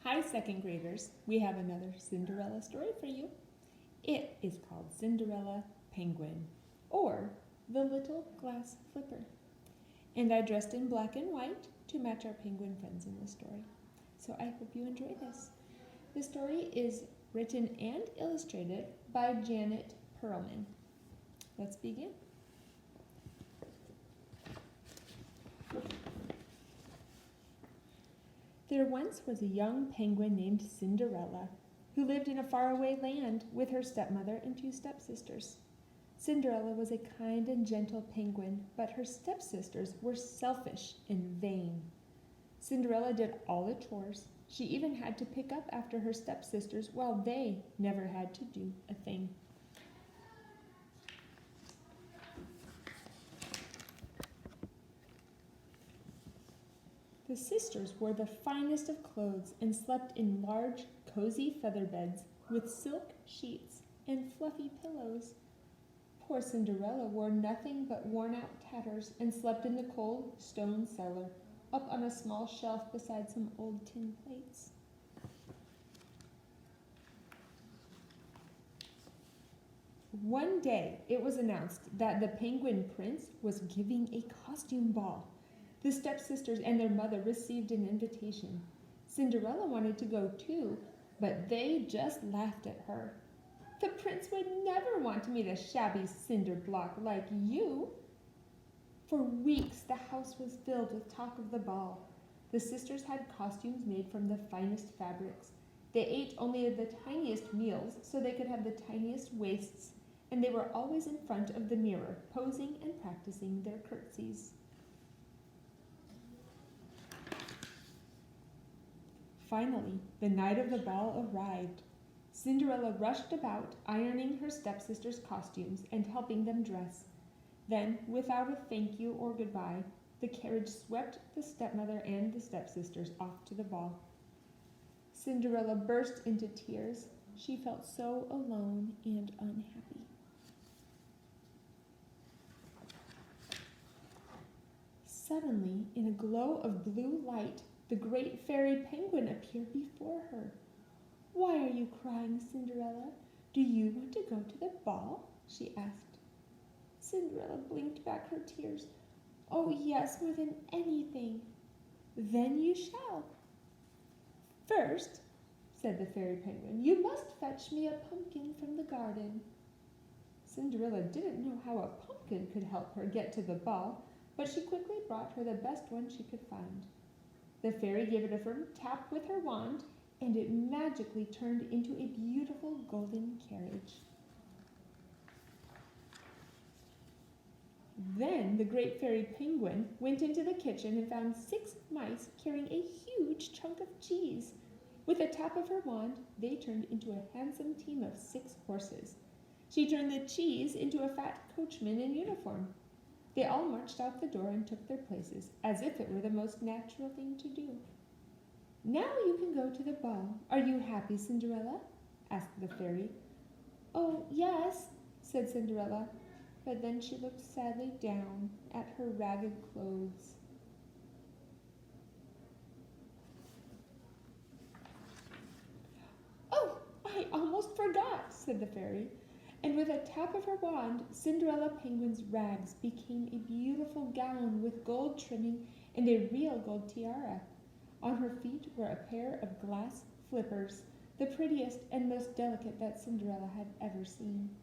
Hi, second graders. We have another Cinderella story for you. It is called Cinderella Penguin, or The Little Glass Flipper. And I dressed in black and white to match our penguin friends in the story. So I hope you enjoy this. The story is written and illustrated by Janet Perlman. Let's begin. There once was a young penguin named Cinderella, who lived in a faraway land with her stepmother and two stepsisters. Cinderella was a kind and gentle penguin, but her stepsisters were selfish and vain. Cinderella did all the chores. She even had to pick up after her stepsisters, while they never had to do a thing. The sisters wore the finest of clothes and slept in large, cozy feather beds with silk sheets and fluffy pillows. Poor Cinderella wore nothing but worn-out tatters and slept in the cold stone cellar, up on a small shelf beside some old tin plates. One day, it was announced that the Penguin Prince was giving a costume ball. The stepsisters and their mother received an invitation. Cinderella wanted to go too, but they just laughed at her. "The prince would never want to meet a shabby cinder block like you." For weeks, the house was filled with talk of the ball. The sisters had costumes made from the finest fabrics. They ate only the tiniest meals so they could have the tiniest waists, and they were always in front of the mirror, posing and practicing their curtsies. Finally, the night of the ball arrived. Cinderella rushed about, ironing her stepsisters' costumes and helping them dress. Then, without a thank you or goodbye, the carriage swept the stepmother and the stepsisters off to the ball. Cinderella burst into tears. She felt so alone and unhappy. Suddenly, in a glow of blue light, the great fairy penguin appeared before her. "Why are you crying, Cinderella? Do you want to go to the ball?" she asked. Cinderella blinked back her tears. "Oh, yes, more than anything." "Then you shall." "First," said the fairy penguin, "you must fetch me a pumpkin from the garden." Cinderella didn't know how a pumpkin could help her get to the ball, but she quickly brought her the best one she could find. The fairy gave it a firm tap with her wand, and it magically turned into a beautiful golden carriage. Then the great fairy penguin went into the kitchen and found 6 mice carrying a huge chunk of cheese. With a tap of her wand, they turned into a handsome team of 6 horses. She turned the cheese into a fat coachman in uniform. They all marched out the door and took their places, as if it were the most natural thing to do. "Now you can go to the ball. Are you happy, Cinderella?" asked the fairy. "Oh, yes," said Cinderella, but then she looked sadly down at her ragged clothes. "Oh, I almost forgot," said the fairy. And with a tap of her wand, Cinderella Penguin's rags became a beautiful gown with gold trimming and a real gold tiara. On her feet were a pair of glass flippers, the prettiest and most delicate that Cinderella had ever seen.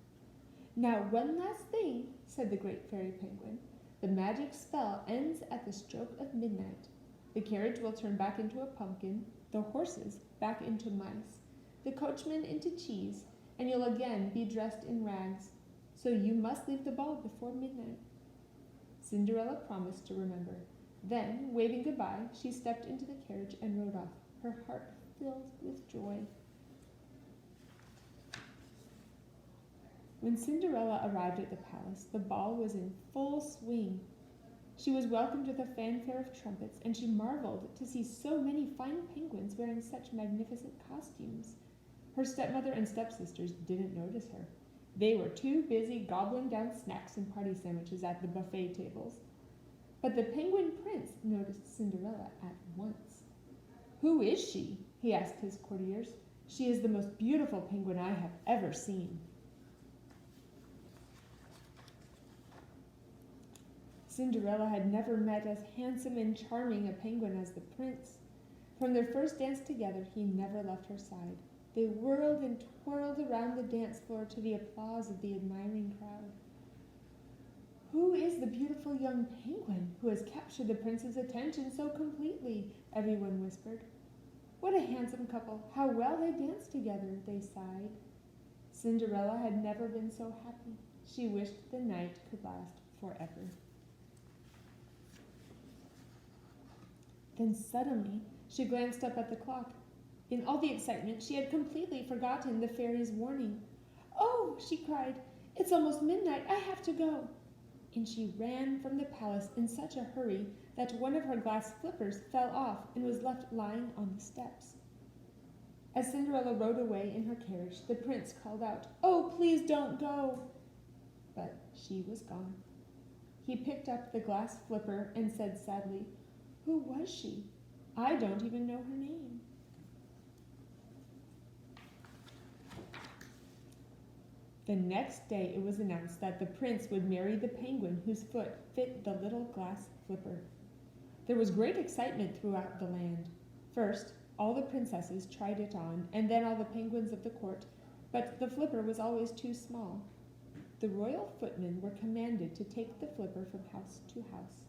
"Now, one last thing," said the great fairy penguin. "The magic spell ends at the stroke of midnight. The carriage will turn back into a pumpkin, the horses back into mice, the coachman into cheese, and you'll again be dressed in rags. So you must leave the ball before midnight." Cinderella promised to remember. Then, waving goodbye, she stepped into the carriage and rode off, her heart filled with joy. When Cinderella arrived at the palace, the ball was in full swing. She was welcomed with a fanfare of trumpets, and she marveled to see so many fine penguins wearing such magnificent costumes. Her stepmother and stepsisters didn't notice her. They were too busy gobbling down snacks and party sandwiches at the buffet tables. But the Penguin Prince noticed Cinderella at once. "Who is she?" he asked his courtiers. "She is the most beautiful penguin I have ever seen." Cinderella had never met as handsome and charming a penguin as the prince. From their first dance together, he never left her side. They whirled and twirled around the dance floor to the applause of the admiring crowd. "Who is the beautiful young penguin who has captured the prince's attention so completely?" everyone whispered. "What a handsome couple! How well they dance together," they sighed. Cinderella had never been so happy. She wished the night could last forever. Then suddenly, she glanced up at the clock. In all the excitement, she had completely forgotten the fairy's warning. "Oh," she cried, "it's almost midnight. I have to go." And she ran from the palace in such a hurry that one of her glass flippers fell off and was left lying on the steps. As Cinderella rode away in her carriage, the prince called out, "Oh, please don't go." But she was gone. He picked up the glass flipper and said sadly, "Who was she? I don't even know her name." The next day it was announced that the prince would marry the penguin whose foot fit the little glass flipper. There was great excitement throughout the land. First, all the princesses tried it on, and then all the penguins of the court, but the flipper was always too small. The royal footmen were commanded to take the flipper from house to house.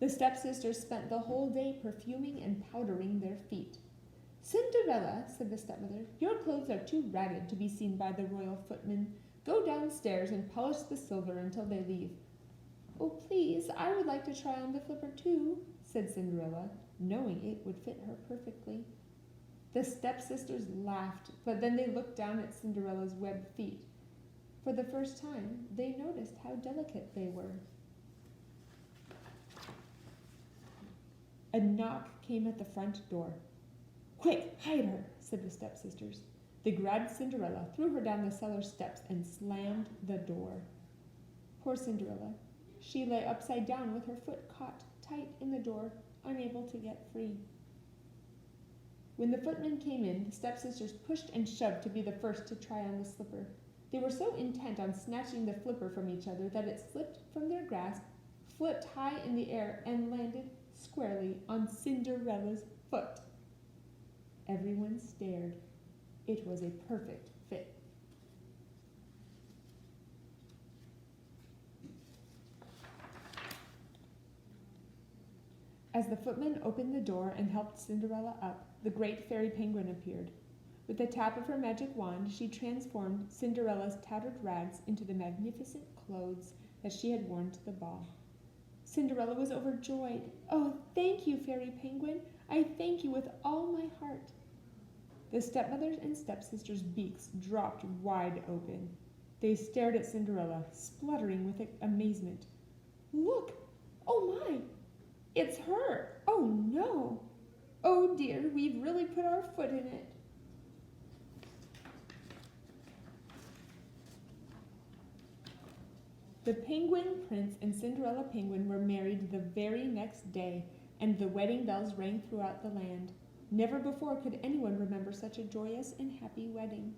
The stepsisters spent the whole day perfuming and powdering their feet. "Cinderella," said the stepmother, "your clothes are too ragged to be seen by the royal footmen. Go downstairs and polish the silver until they leave." "Oh, please, I would like to try on the flipper too," said Cinderella, knowing it would fit her perfectly. The stepsisters laughed, but then they looked down at Cinderella's webbed feet. For the first time, they noticed how delicate they were. A knock came at the front door. "Quick, hide her," said the stepsisters. They grabbed Cinderella, threw her down the cellar steps, and slammed the door. Poor Cinderella. She lay upside down with her foot caught tight in the door, unable to get free. When the footman came in, the stepsisters pushed and shoved to be the first to try on the slipper. They were so intent on snatching the flipper from each other that it slipped from their grasp, flipped high in the air, and landed squarely on Cinderella's foot. Everyone stared. It was a perfect fit. As the footman opened the door and helped Cinderella up, the great fairy penguin appeared. With the tap of her magic wand, she transformed Cinderella's tattered rags into the magnificent clothes that she had worn to the ball. Cinderella was overjoyed. "Oh, thank you, fairy penguin. I thank you with all my heart." The stepmother's and stepsisters' beaks dropped wide open. They stared at Cinderella, spluttering with amazement. "Look! Oh my! It's her! Oh no! Oh dear, we've really put our foot in it." The Penguin Prince and Cinderella Penguin were married the very next day, and the wedding bells rang throughout the land. Never before could anyone remember such a joyous and happy wedding.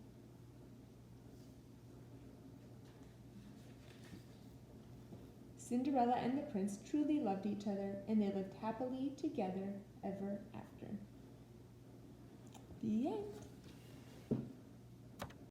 Cinderella and the prince truly loved each other, and they lived happily together ever after. The end.